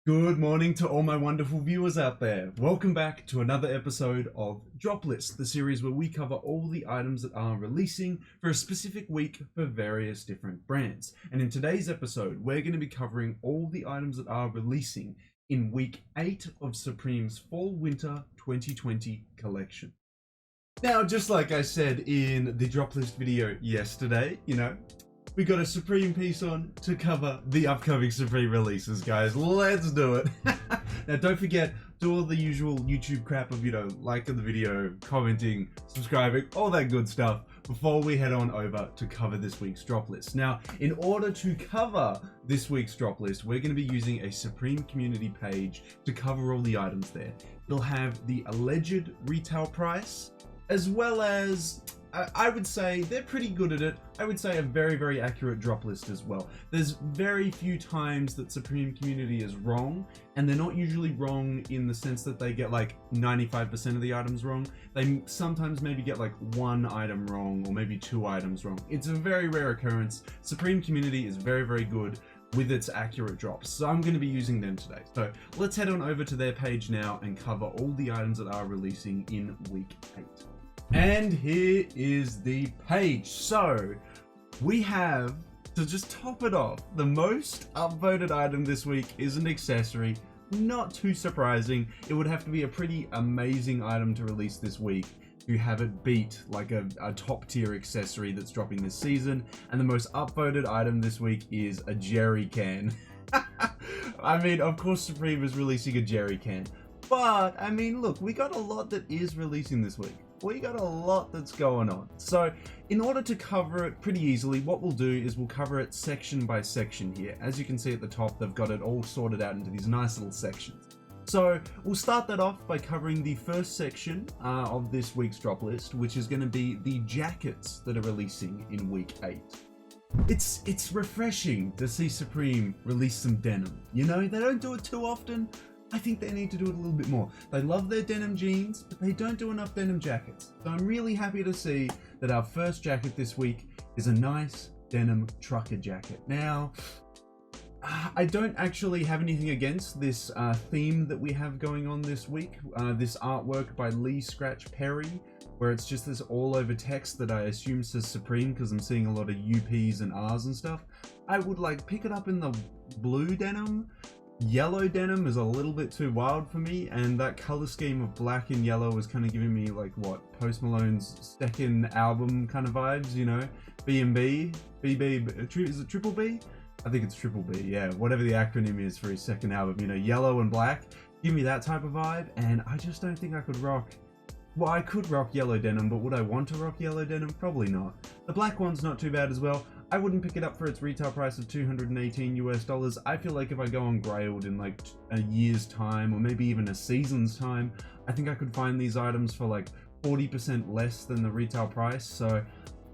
Good morning to all my wonderful viewers out there. Welcome back to another episode of Droplist, the series where we cover all the items that are releasing for a specific week for various different brands. And in today's episode, we're going to be covering all the items that are releasing in week 8 of Supreme's Fall-Winter 2020 collection. Now, just like I said in the Droplist video yesterday, we got a Supreme piece on to cover the upcoming Supreme releases, guys. Let's do it. Now, don't forget, do all the usual YouTube crap of, liking the video, commenting, subscribing, all that good stuff before we head on over to cover this week's drop list. Now, in order to cover this week's drop list, we're going to be using a Supreme community page to cover all the items there. It'll have the alleged retail price, as well as I would say they're pretty good at it. I would say a very, very accurate drop list as well. There's very few times that Supreme community is wrong, and they're not usually wrong in the sense that they get like 95% of the items wrong. They sometimes maybe get like one item wrong or maybe two items wrong. It's a very rare occurrence. Supreme community is very, very good with its accurate drops, so I'm going to be using them today. So let's head on over to their page now and cover all the items that are releasing in week 8. And here is the page. So we have, to just top it off, the most upvoted item this week is an accessory. Not too surprising. It would have to be a pretty amazing item to release this week to have it beat like a top tier accessory that's dropping this season. And the most upvoted item this week is a jerry can. I mean, of course Supreme is releasing a jerry can, but I mean, look, we got a lot that is releasing this week. We got a lot that's going on. So in order to cover it pretty easily, what we'll do is we'll cover it section by section here. As you can see at the top, they've got it all sorted out into these nice little sections. So we'll start that off by covering the first section of this week's drop list, which is going to be the jackets that are releasing in week 8. It's refreshing to see Supreme release some denim. They don't do it too often. I think they need to do it a little bit more. They love their denim jeans, but they don't do enough denim jackets. So I'm really happy to see that our first jacket this week is a nice denim trucker jacket. Now, I don't actually have anything against this theme that we have going on this week. This artwork by Lee Scratch Perry, where it's just this all over text that I assume says Supreme because I'm seeing a lot of UPs and Rs and stuff. I would pick it up in the blue denim. Yellow denim is a little bit too wild for me, and that color scheme of black and yellow is kind of giving me Post Malone's second album kind of vibes, B&B, BB, is it Triple B? I think it's Triple B, yeah, whatever the acronym is for his second album, yellow and black, give me that type of vibe, and I just don't think I could rock. Well, I could rock yellow denim, but would I want to rock yellow denim? Probably not. The black one's not too bad as well. I wouldn't pick it up for its retail price of $218 US. I feel like if I go on Grailed in a year's time, or maybe even a season's time, I think I could find these items for 40% less than the retail price. So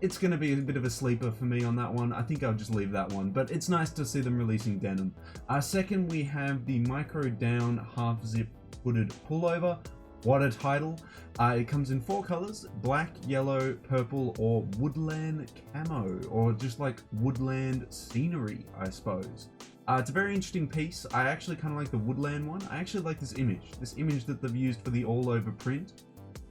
it's going to be a bit of a sleeper for me on that one. I think I'll just leave that one, but it's nice to see them releasing denim. Second, we have the micro down half zip hooded pullover. What a title. It comes in 4 colors: black, yellow, purple, or woodland camo, or just woodland scenery, I suppose. It's a very interesting piece. I actually kind of like the woodland one. I actually like this image that they've used for the all over print.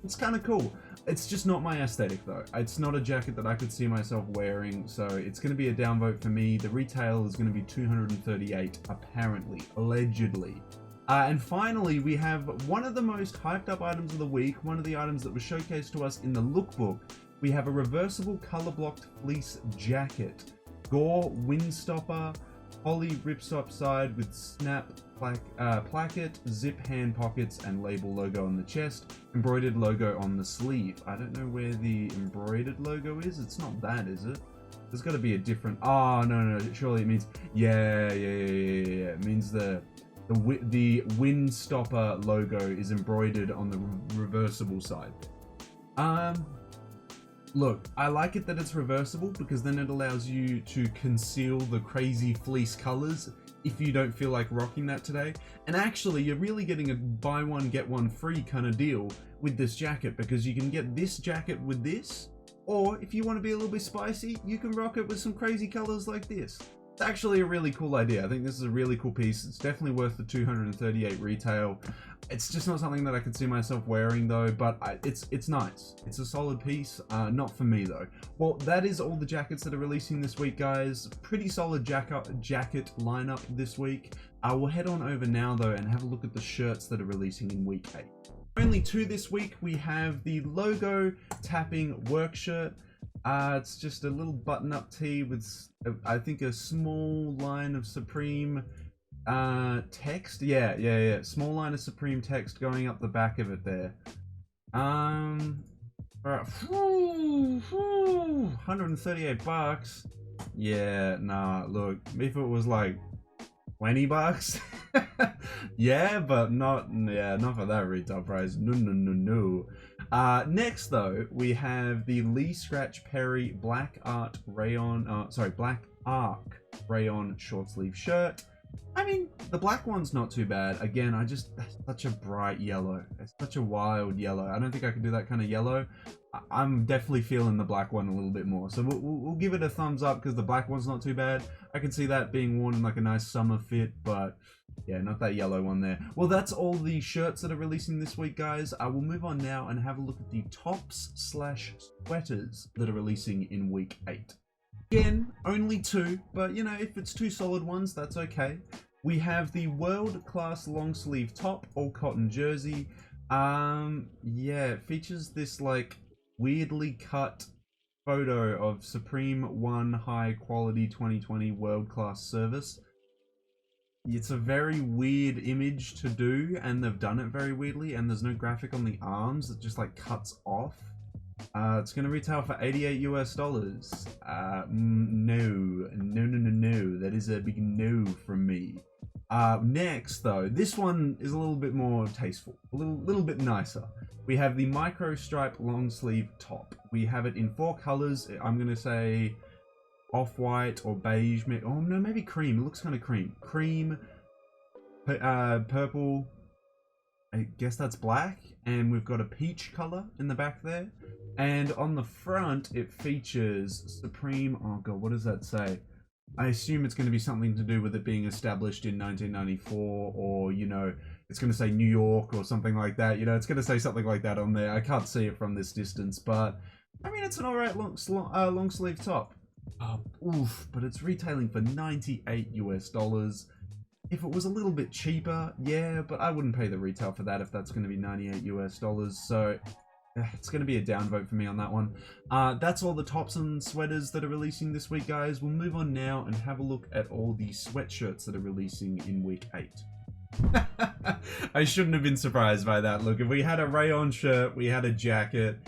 It's kind of cool. It's just not my aesthetic though. It's not a jacket that I could see myself wearing, so it's going to be a downvote for me. The retail is going to be $238, apparently, allegedly. And finally, we have one of the most hyped up items of the week, one of the items that was showcased to us in the lookbook. We have a reversible color blocked fleece jacket. Gore windstopper, poly ripstop side with snap placket, zip hand pockets, and label logo on the chest. Embroidered logo on the sleeve. I don't know where the embroidered logo is. It's not that, is it? There's got to be a different... Oh, no, surely it means... Yeah. It means the windstopper logo is embroidered on the reversible side. Look, I like it that it's reversible because then it allows you to conceal the crazy fleece colors if you don't feel like rocking that today. And actually, you're really getting a buy one get one free kind of deal with this jacket, because you can get this jacket with this, or if you want to be a little bit spicy, you can rock it with some crazy colors like this. It's actually a really cool idea. I think this is a really cool piece. It's definitely worth the 238 retail. It's just not something that I could see myself wearing though, but it's nice. It's a solid piece. Not for me though. Well, that is all the jackets that are releasing this week, guys. Pretty solid jacket lineup this week. We'll head on over now though and have a look at the shirts that are releasing in week 8. Only 2 this week. We have the logo tapping work shirt. It's just a little button-up tee with, I think, a small line of Supreme text. Yeah. Small line of Supreme text going up the back of it there. Alright. 138 bucks. Yeah, nah, look, if it was like 20 bucks, yeah, but not for that retail price. No. Next though, we have the Lee Scratch Perry Black Arc Rayon short sleeve shirt. I mean, the black one's not too bad. Again, that's such a bright yellow. It's such a wild yellow. I don't think I could do that kind of yellow. I'm definitely feeling the black one a little bit more. So we'll give it a thumbs up because the black one's not too bad. I can see that being worn in like a nice summer fit, but yeah, not that yellow one there. Well, that's all the shirts that are releasing this week, guys. I will move on now and have a look at the tops/sweaters that are releasing in week 8. Again, only 2, but you know, if it's 2 solid ones, that's okay. We have the World Class long sleeve top, all cotton jersey. Yeah, it features this like weirdly cut photo of Supreme 1 high quality 2020 world class service. It's a very weird image to do, and they've done it very weirdly, and there's no graphic on the arms. It just like cuts off. It's gonna retail for $88 US. No. That is a big no from me. Next though, this one is a little bit more tasteful, a little bit nicer. We have the micro stripe long sleeve top. We have it in 4 colors. I'm gonna say off-white or beige. Oh no, maybe cream. It looks kind of cream. Cream, purple. I guess that's black, and we've got a peach color in the back there. And on the front, it features Supreme. Oh god, what does that say? I assume it's going to be something to do with it being established in 1994, or, you know, it's going to say New York or something like that. You know, it's going to say something like that on there. I can't see it from this distance, but I mean, it's an alright long sleeve top. Oof, but it's retailing for $98 US. If it was a little bit cheaper, yeah, but I wouldn't pay the retail for that if that's going to be $98 US. So it's going to be a downvote for me on that one. That's all the tops and sweaters that are releasing this week, guys. We'll move on now and have a look at all the sweatshirts that are releasing in week 8. I shouldn't have been surprised by that. Look, if we had a rayon shirt, we had a jacket.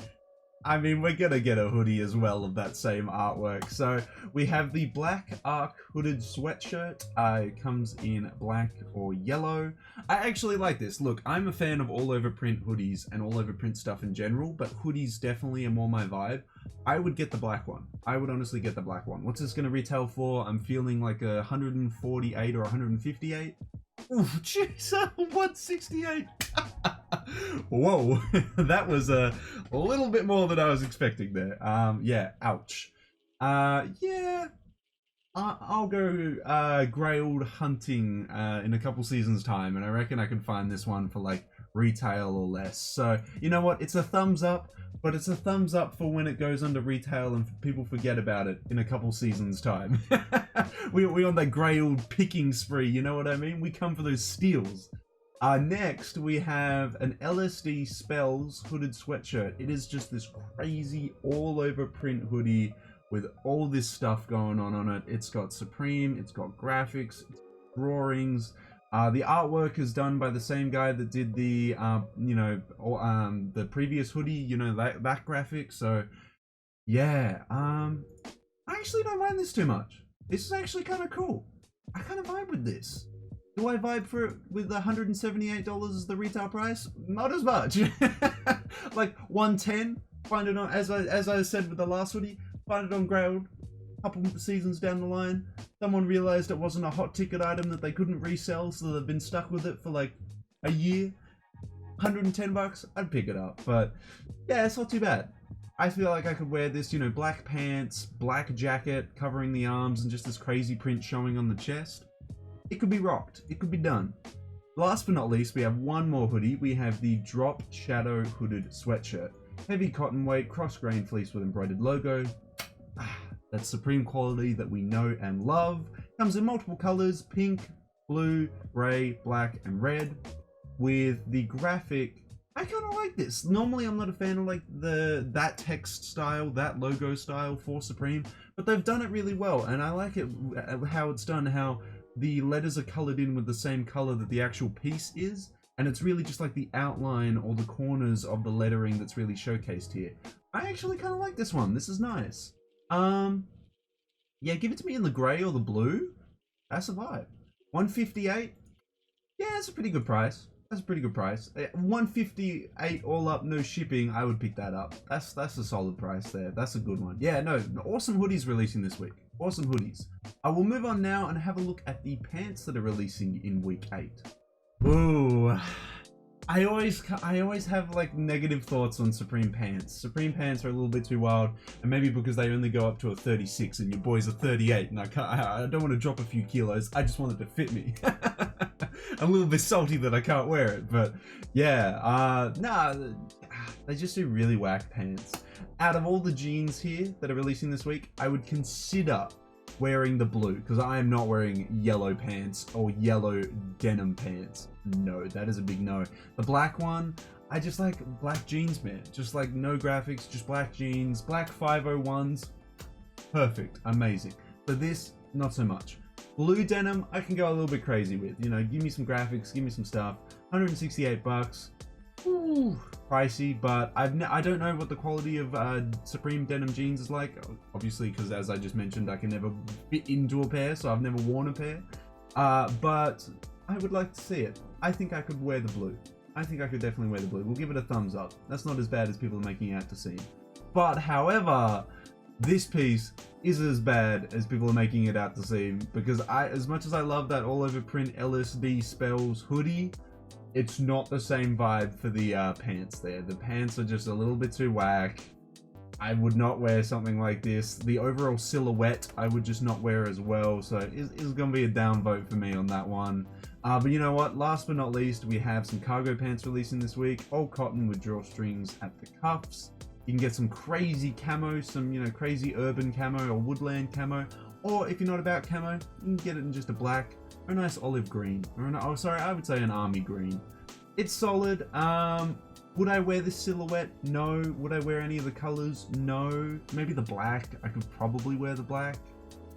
I mean, we're gonna get a hoodie as well of that same artwork. So we have the Black Arc hooded sweatshirt. It comes in black or yellow. I actually like this. Look, I'm a fan of all over print hoodies and all over print stuff in general, but hoodies definitely are more my vibe. I would get the black one. I would honestly get the black one. What's this gonna retail for? I'm feeling like 148 or 158. Ooh, jeez, 168. Whoa, that was a little bit more than I was expecting there. Yeah, ouch. Yeah, I'll go Grailed hunting in a couple seasons time, and I reckon I can find this one for like retail or less. So you know what, it's a thumbs up, but it's a thumbs up for when it goes under retail and people forget about it in a couple seasons time. we on that Grailed picking spree, you know what I mean? We come for those steals. Next, we have an LSD Spells hooded sweatshirt. It is just this crazy all-over print hoodie with all this stuff going on it. It's got Supreme, it's got graphics, it's drawings. The artwork is done by the same guy that did the, the previous hoodie, you know, that graphic. So, yeah, I actually don't mind this too much. This is actually kind of cool. I kind of vibe with this. Do I vibe for it with $178 as the retail price? Not as much. Like 110. Find it on, as I said with the last hoodie, find it on Grailed. Couple seasons down the line, someone realized it wasn't a hot ticket item that they couldn't resell, so they've been stuck with it for like a year. 110 bucks, I'd pick it up. But yeah, it's not too bad. I feel like I could wear this, you know, black pants, black jacket covering the arms, and just this crazy print showing on the chest. It could be rocked. It could be done. Last but not least, we have one more hoodie. We have the Drop Shadow Hooded Sweatshirt. Heavy cotton weight, cross-grain fleece with embroidered logo. That's supreme quality that we know and love. Comes in multiple colors: pink, blue, gray, black, and red. With the graphic, I kind of like this. Normally, I'm not a fan of like that text style, that logo style for Supreme, but they've done it really well, and I like it how it's done. How the letters are colored in with the same color that the actual piece is, and it's really just like the outline or the corners of the lettering that's really showcased here. I actually kind of like this one. This is nice. Yeah, give it to me in the gray or the blue. That's a vibe. 158. Yeah, that's a pretty good price. That's a pretty good price. 158 all up, no shipping. I would pick that up. That's a solid price there. That's a good one. Yeah, no, awesome hoodies releasing this week. Awesome hoodies. I will move on now and have a look at the pants that are releasing in week 8. Ooh, I always have like negative thoughts on Supreme pants. Supreme pants are a little bit too wild, and maybe because they only go up to a 36 and your boys are 38, and I don't want to drop a few kilos. I just want it to fit me. I'm a little bit salty that I can't wear it, but yeah, nah, they just do really whack pants. Out of all the jeans here that are releasing this week, I would consider wearing the blue, because I am not wearing yellow pants or yellow denim pants. No, that is a big no. The black one, I just like black jeans, man. Just like no graphics, just black jeans, black 501s. Perfect, amazing. But this, not so much. Blue denim, I can go a little bit crazy with. You know, give me some graphics, give me some stuff. 168 bucks. Ooh, pricey, but I don't know what the quality of Supreme denim jeans is like. Obviously, because as I just mentioned, I can never fit into a pair, so I've never worn a pair. But I would like to see it. I think I could wear the blue. I think I could definitely wear the blue. We'll give it a thumbs up. That's not as bad as people are making out to seem. But however, this piece is as bad as people are making it out to seem, because as much as I love that all over print LSD spells hoodie, it's not the same vibe for the pants there. The pants are just a little bit too whack. I would not wear something like this. The overall silhouette, I would just not wear as well. So it's going to be a downvote for me on that one. But you know what? Last but not least, we have some cargo pants releasing this week. All cotton with drawstrings at the cuffs. You can get some crazy camo, some, you know, crazy urban camo or woodland camo. Or if you're not about camo, you can get it in just a black or a nice olive green. Or I would say an army green. It's solid. Would I wear this silhouette? No. Would I wear any of the colors? No. Maybe the black. I could probably wear the black.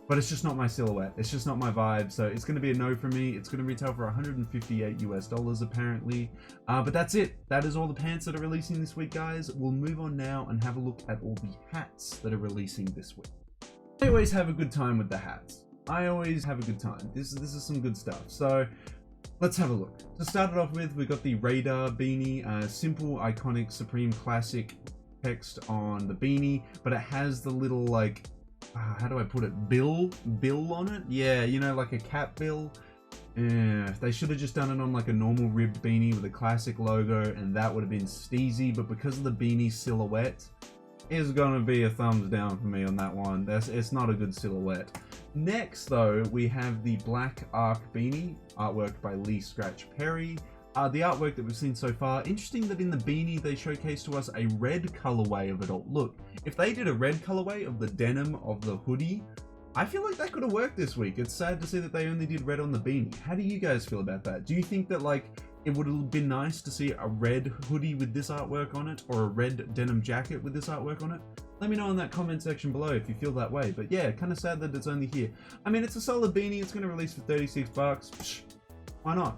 But it's just not my silhouette. It's just not my vibe. So it's going to be a no for me. It's going to retail for $158 US apparently. But that's it. That is all the pants that are releasing this week, guys. We'll move on now and have a look at all the hats that are releasing this week. I always have a good time with the hats. I always have a good time. This is some good stuff. So let's have a look. To start it off with, we got the Radar beanie, simple, iconic, Supreme classic text on the beanie, but it has the little like, how do I put it? Bill on it? Yeah, you know, like a cat bill. Yeah, they should have just done it on like a normal ribbed beanie with a classic logo, and that would have been steezy. But because of the beanie silhouette, it's gonna be a thumbs down for me on that one. It's not a good silhouette. Next though, we have the Black Arc beanie, artwork by Lee Scratch Perry. The artwork that we've seen so far, interesting that in the beanie they showcased to us a red colorway of it all. Look, if they did a red colorway of the denim of the hoodie, I feel like that could have worked this week. It's sad to see that they only did red on the beanie. How do you guys feel about that? Do you think that like it would have been nice to see a red hoodie with this artwork on it, or a red denim jacket with this artwork on it? Let me know in that comment section below if you feel that way. But yeah, kind of sad that it's only here. I mean, it's a solid beanie. It's going to release for 36 bucks. Psh, why not?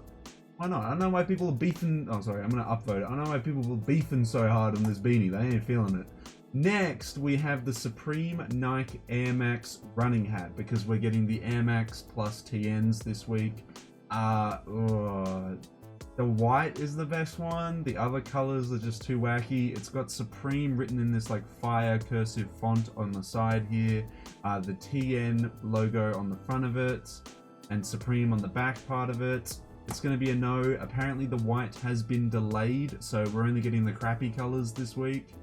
Why not? I don't know why people are beefing. Oh, sorry, I'm going to upvote it. I don't know why people were beefing so hard on this beanie. They ain't feeling it. Next, we have the Supreme Nike Air Max running hat, because we're getting the Air Max plus TNs this week. The white is the best one. The other colors are just too wacky. It's got Supreme written in this like fire cursive font on the side here. The TN logo on the front of it, and Supreme on the back part of it. It's going to be a no. Apparently the white has been delayed, so we're only getting the crappy colors this week.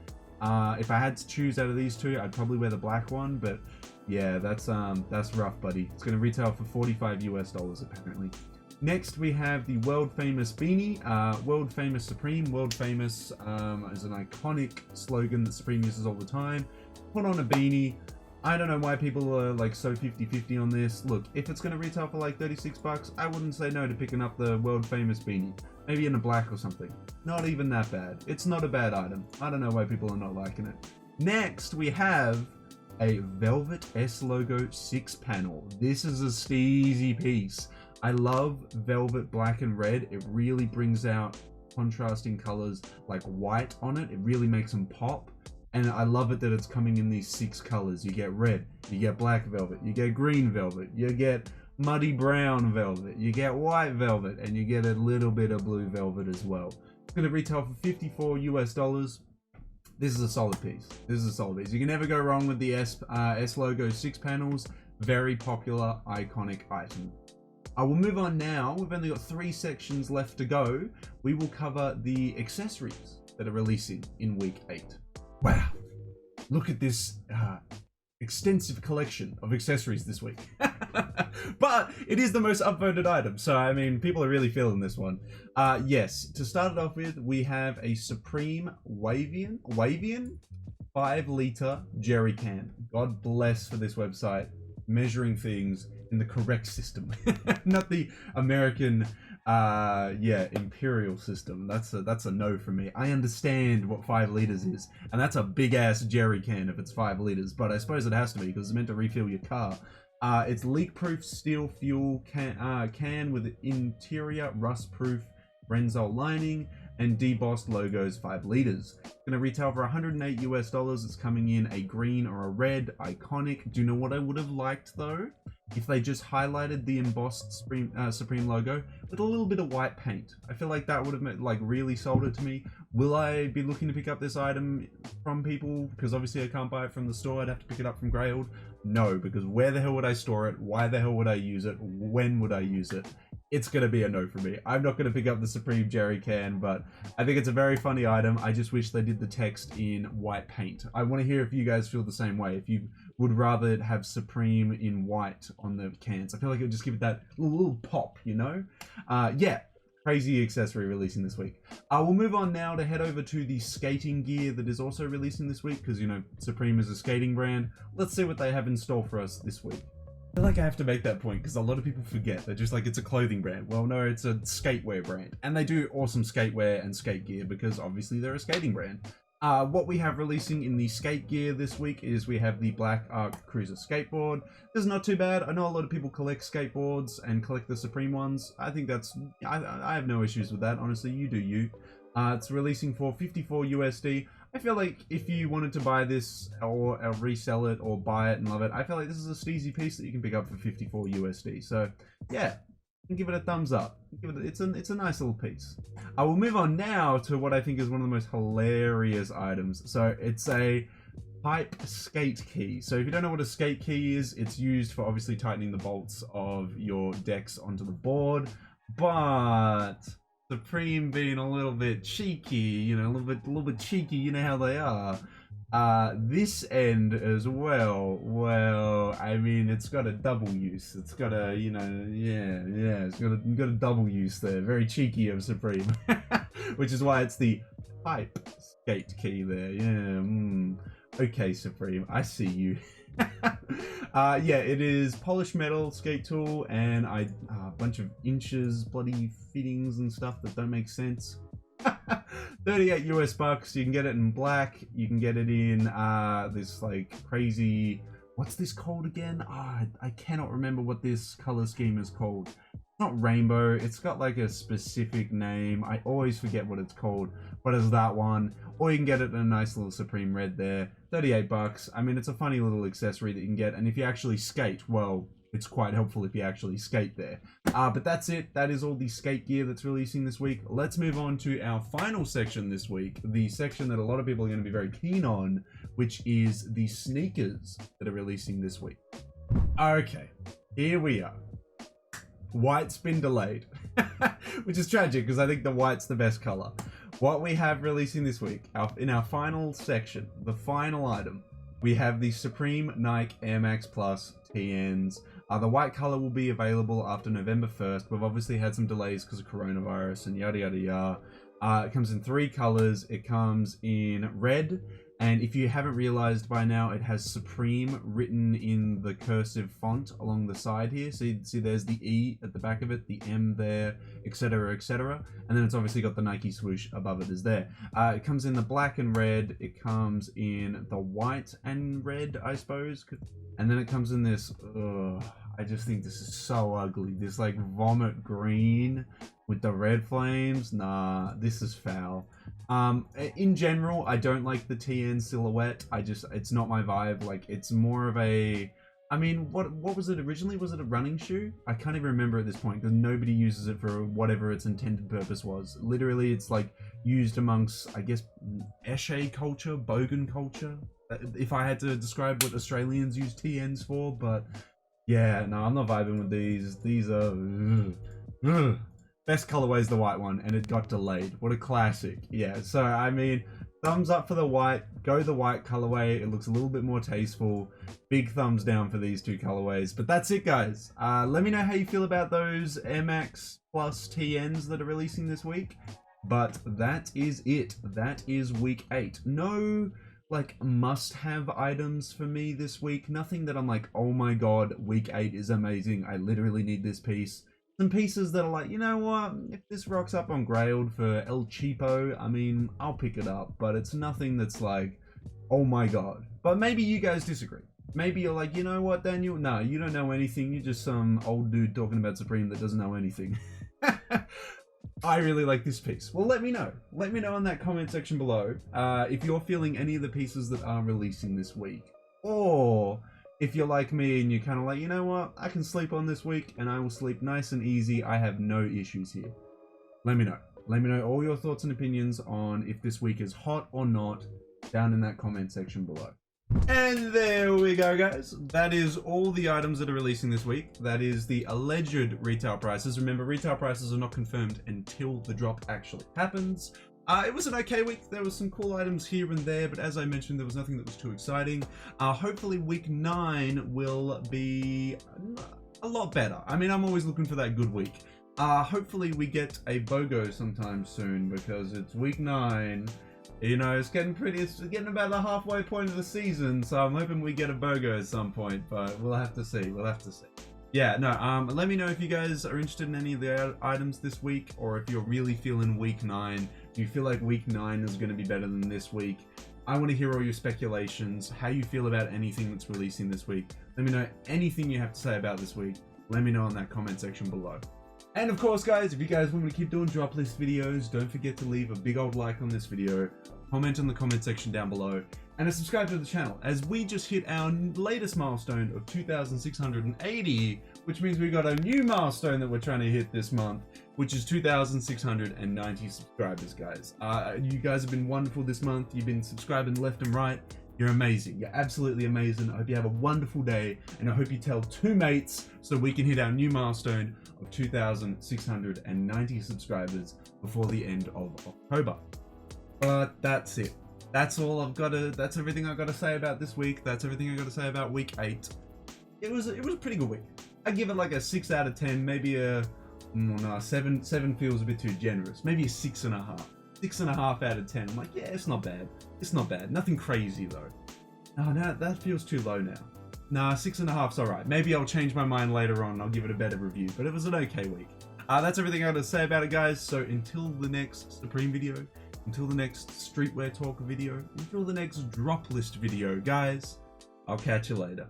If I had to choose out of these two, I'd probably wear the black one, but yeah, that's rough, buddy. It's going to retail for $45 US apparently. Next, we have the world famous Beanie, world famous Supreme. World famous is an iconic slogan that Supreme uses all the time. Put on a beanie. I don't know why people are like so 50-50 on this. Look, if it's going to retail for like 36 bucks, I wouldn't say no to picking up the world famous beanie. Maybe in a black or something. Not even that bad. It's not a bad item. I don't know why people are not liking it. Next, we have a Velvet S logo 6-panel. This is a steezy piece. I love velvet black and red. It really brings out contrasting colors like white on it. It really makes them pop. And I love it that it's coming in these 6 colors. You get red, you get black velvet, you get green velvet, you get muddy brown velvet, you get white velvet, and you get a little bit of blue velvet as well. It's going to retail for $54 US. This is a solid piece. This is a solid piece. You can never go wrong with the S logo 6 panels. Very popular, iconic item. I will move on now. We've only got 3 sections left to go. We will cover the accessories that are releasing in week 8. Wow, look at this extensive collection of accessories this week. But it is the most upvoted item, so I mean, people are really feeling this one. Yes, to start it off with, we have a Supreme Wavian 5-liter jerry can. God bless for this website, measuring things in the correct system. Not the American imperial system. That's a no for me. I understand what 5 liters is, and that's a big ass jerry can if it's 5 liters, but I suppose it has to be because it's meant to refill your car. It's leak-proof steel fuel can with interior rust-proof Reversible lining and debossed logos, 5 liters. Gonna retail for $108 US. It's coming in a green or a red, iconic. Do you know what I would have liked though? If they just highlighted the embossed Supreme logo with a little bit of white paint. I feel like that would have like really sold it to me. Will I be looking to pick up this item from people? Because obviously I can't buy it from the store. I'd have to pick it up from Grailed. No, because where the hell would I store it? Why the hell would I use it? When would I use it? It's going to be a no for me. I'm not going to pick up the Supreme jerry can, but I think it's a very funny item. I just wish they did the text in white paint. I want to hear if you guys feel the same way. If you would rather have Supreme in white on the cans. I feel like it would just give it that little pop, you know? Yeah, crazy accessory releasing this week. We'll move on now to head over to the skating gear that is also releasing this week because, you know, Supreme is a skating brand. Let's see what they have in store for us this week. I feel like I have to make that point because a lot of people forget. They're just like, it's a clothing brand. Well, no, it's a skatewear brand. And they do awesome skatewear and skate gear because obviously they're a skating brand. What we have releasing in the skate gear this week is we have the Black Arc Cruiser skateboard. This is not too bad. I know a lot of people collect skateboards and collect the Supreme ones. I think that's, I have no issues with that. Honestly, you do you. It's releasing for $54 US. I feel like if you wanted to buy this or resell it or buy it and love it, I feel like this is a steezy piece that you can pick up for $54 US. So yeah, give it a thumbs up. It's a nice little piece. I will move on now to what I think is one of the most hilarious items. So it's a pipe skate key. So if you don't know what a skate key is, it's used for obviously tightening the bolts of your decks onto the board, but Supreme being a little bit cheeky, you know, a little bit cheeky, you know how they are. This end as well, well, I mean, it's got a double use. It's got a, you know, yeah, it's got a double use there. Very cheeky of Supreme, which is why it's the pipe skate key there. Yeah, okay, Supreme, I see you. Yeah, it is polished metal skate tool and a bunch of inches bloody fittings and stuff that don't make sense. 38 US bucks. You can get it in black. You can get it in this like crazy, what's this called again? I cannot remember what this color scheme is called. It's not rainbow. It's got like a specific name. I always forget what it's called, but it's that one. Or you can get it in a nice little Supreme red there. 38 bucks. I mean, it's a funny little accessory that you can get. And if you actually skate, well, it's quite helpful if you actually skate there. But that's it. That is all the skate gear that's releasing this week. Let's move on to our final section this week. The section that a lot of people are going to be very keen on, which is the sneakers that are releasing this week. Okay, here we are. White's been delayed, which is tragic because I think the white's the best color. what we have releasing this week, in our final section, the final item, we have the Supreme Nike Air Max Plus TNs. The white color will be available after November 1st. We've obviously had some delays because of coronavirus and yada yada yada. It comes in 3 colors. It comes in red, and if you haven't realized by now, it has Supreme written in the cursive font along the side here. So you see there's the E at the back of it, the M there, etc, etc, and then it's obviously got the Nike swoosh above it is there. It comes in the black and red. It comes in the white and red, I suppose, and then it comes in this, I just think this is so ugly, this like vomit green with the red flames. Nah, this is foul. In general, I don't like the TN silhouette. It's not my vibe. Like, it's more of a, I mean, what was it originally? Was it a running shoe? I can't even remember at this point because nobody uses it for whatever its intended purpose was. Literally, it's like used amongst, I guess, Esche culture, bogan culture, if I had to describe what Australians use TNs for. But yeah, no, I'm not vibing with these. These are best colorway is the white one, and it got delayed. What a classic. Yeah, so I mean, thumbs up for the white. Go the white colorway. It looks a little bit more tasteful. Big thumbs down for these 2 colorways. But that's it, guys. Let me know how you feel about those Air Max Plus TNs that are releasing this week. But that is it. That is week 8. No like must-have items for me this week. Nothing that I'm like, oh my god, week 8 is amazing, I literally need this piece. Some pieces that are like, you know what, if this rocks up on Grailed for El Cheapo, I mean, I'll pick it up, but it's nothing that's like, oh my god. But maybe you guys disagree. Maybe you're like, you know what, Daniel, no, you don't know anything, you're just some old dude talking about Supreme that doesn't know anything. I really like this piece. Well, let me know. Let me know in that comment section below if you're feeling any of the pieces that are releasing this week. Or if you're like me and you're kind of like, you know what, I can sleep on this week and I will sleep nice and easy. I have no issues here. Let me know. Let me know all your thoughts and opinions on if this week is hot or not down in that comment section below. And there we go, guys. That is all the items that are releasing this week. That is the alleged retail prices. Remember, retail prices are not confirmed until the drop actually happens. It was an okay week. There was some cool items here and there, but as I mentioned, there was nothing that was too exciting. Hopefully week 9 will be a lot better. I mean, I'm always looking for that good week. Hopefully we get a BOGO sometime soon because it's week 9. You know, it's getting about the halfway point of the season, so I'm hoping we get a BOGO at some point, but we'll have to see. We'll have to see. Yeah, no, let me know if you guys are interested in any of the items this week, or if you're really feeling week 9. Do you feel like week 9 is going to be better than this week? I want to hear all your speculations, how you feel about anything that's releasing this week. Let me know anything you have to say about this week. Let me know in that comment section below. And of course, guys, if you guys want me to keep doing drop list videos, don't forget to leave a big old like on this video, comment in the comment section down below, and subscribe to the channel, as we just hit our latest milestone of 2,680, which means we got a new milestone that we're trying to hit this month, which is 2,690 subscribers, guys. You guys have been wonderful this month. You've been subscribing left and right. You're amazing. You're absolutely amazing. I hope you have a wonderful day, and I hope you tell 2 mates so we can hit our new milestone of 2,690 subscribers before the end of October. But that's it. That's all I've got to. That's everything I've got to say about this week. That's everything I've got to say about week 8. It was a pretty good week. I give it like a 6 out of 10. Maybe a 7. 7 feels a bit too generous. Maybe a 6.5. 6.5 out of 10. I'm like, yeah, it's not bad. It's not bad. Nothing crazy though. No, that feels too low now. Nah, 6.5's alright. Maybe I'll change my mind later on and I'll give it a better review, but it was an okay week. That's everything I got to say about it, guys. So until the next Supreme video, until the next Streetwear Talk video, until the next drop list video, guys, I'll catch you later.